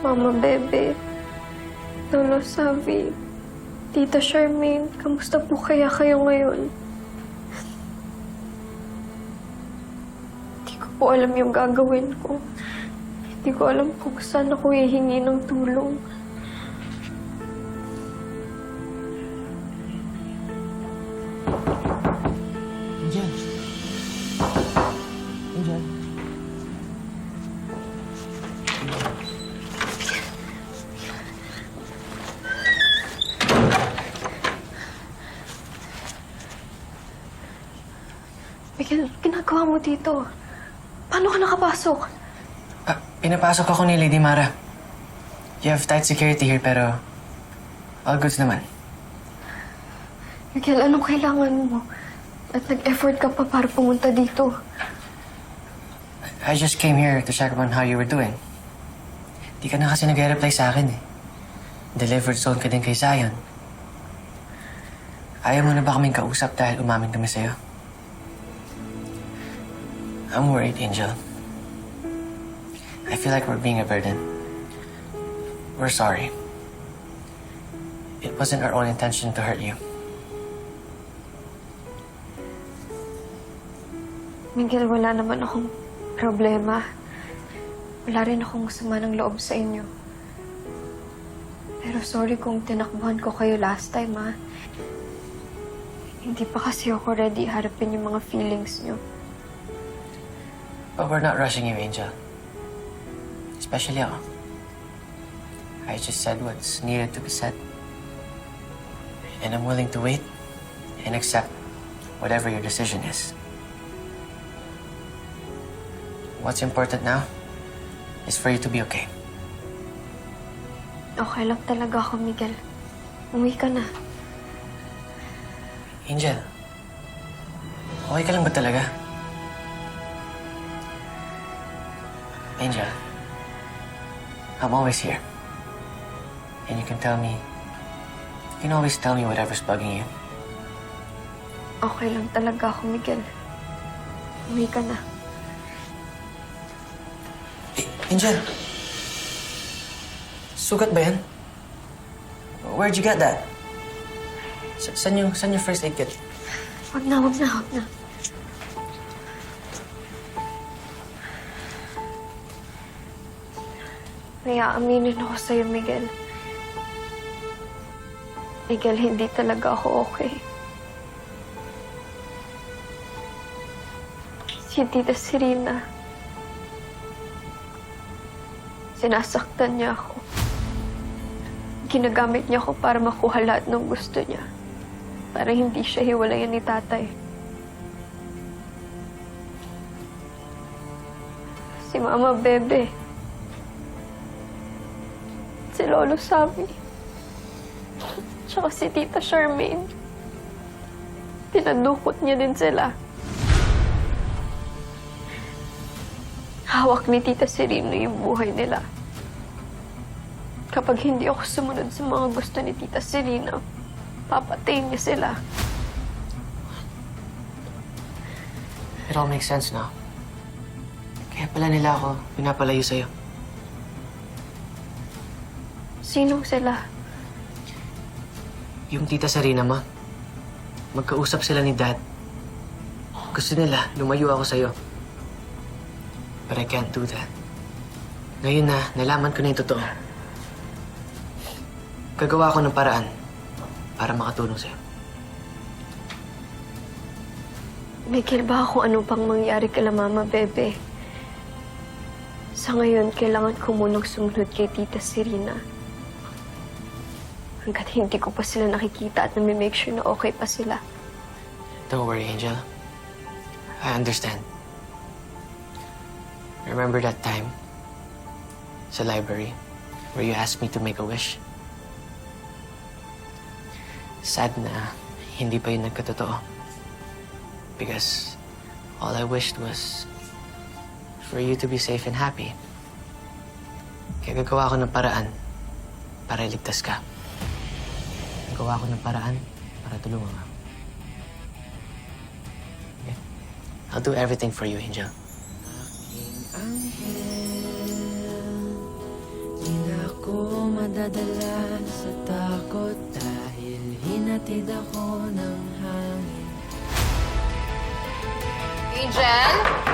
Mama Bebe, Lolo Savi, Tita Charmaine, kamusta po kaya kayo ngayon? Hindi ko po alam yung gagawin ko. Hindi ko alam kung saan ako hihingi ng tulong. Angel. Angel. Miguel, ginagawa mo dito? Paano ka nakapasok? Pinapasok ako ni Lady Mara. You have tight security here pero all goods naman. Miguel, anong kailangan mo? At nag-effort ka pa para pumunta dito. I just came here to check on how you were doing. Di ka na kasi nag-reply sa akin eh. Delivered zone ka din kay Zion. Ayaw mo na ba kaming kausap dahil umamin kami sa'yo? I'm worried, Angel. I feel like we're being a burden. We're sorry. It wasn't our own intention to hurt you. Miguel, wala naman akong problema. Wala rin akong sama ng loob sa inyo. Pero sorry kung tinakbuhan ko kayo last time, ha? Hindi pa kasi ako ready harapin yung mga feelings nyo. But we're not rushing you, Angel. Especially ako. I just said what's needed to be said. And I'm willing to wait and accept whatever your decision is. What's important now is for you to be okay. Okay lang talaga ako, Miguel. Umuwi ka na. Angel, okay ka lang ba talaga? Angel, I'm always here. And you can always tell me whatever's bugging you. Okay lang talaga ako, Miguel. Umuwi ka na. Angel, sugat ba yan? Where'd you get that? Saan yung first aid kit? Wag na, wag na, wag na. May aaminin ako sa'yo, Miguel. Miguel, hindi talaga ako okay. Si Tita Serena, sinasaktan niya ako. Ginagamit niya ako para makuha lahat ng gusto niya. Para hindi siya hiwalayan ni tatay. Si Mama Bebe. Si Lolo Savi. Tsaka si Tita Charmaine. Pinadukot niya din sila. Hawak ni Tita Serena yung buhay nila. Kapag hindi ako sumunod sa mga gusto ni Tita Serena, papatayin niya sila. It all makes sense now. Kaya pala nila ako pinapalayo sa'yo. Sinong sila? Yung Tita Sarina, ma. Magkausap sila ni Dad. Gusto nila, lumayo ako sa'yo. But I can't do that. Ngayon na, nalaman ko na yung totoo. Gagawa ako ng paraan para makatulong sa'yo. Miguel, ba kung ano pang mangyari kala Mama Bebe? Sa ngayon, kailangan ko munang sumunod kay Tita Serena. Hanggat hindi ko pa sila nakikita at nami-make sure na okay pa sila. Don't worry, Angel. I understand. Remember that time sa library where you asked me to make a wish? Sad na hindi pa yun nagkatotoo. Because all I wished was for you to be safe and happy. Kaya gagawa ko ng paraan para iligtas ka. Gagawa ko ng paraan para tulungan ka. Okay? I'll do everything for you, Angel. Aking anghel, nadadala sa takot dahil hinatid ako ng hangin. Angel?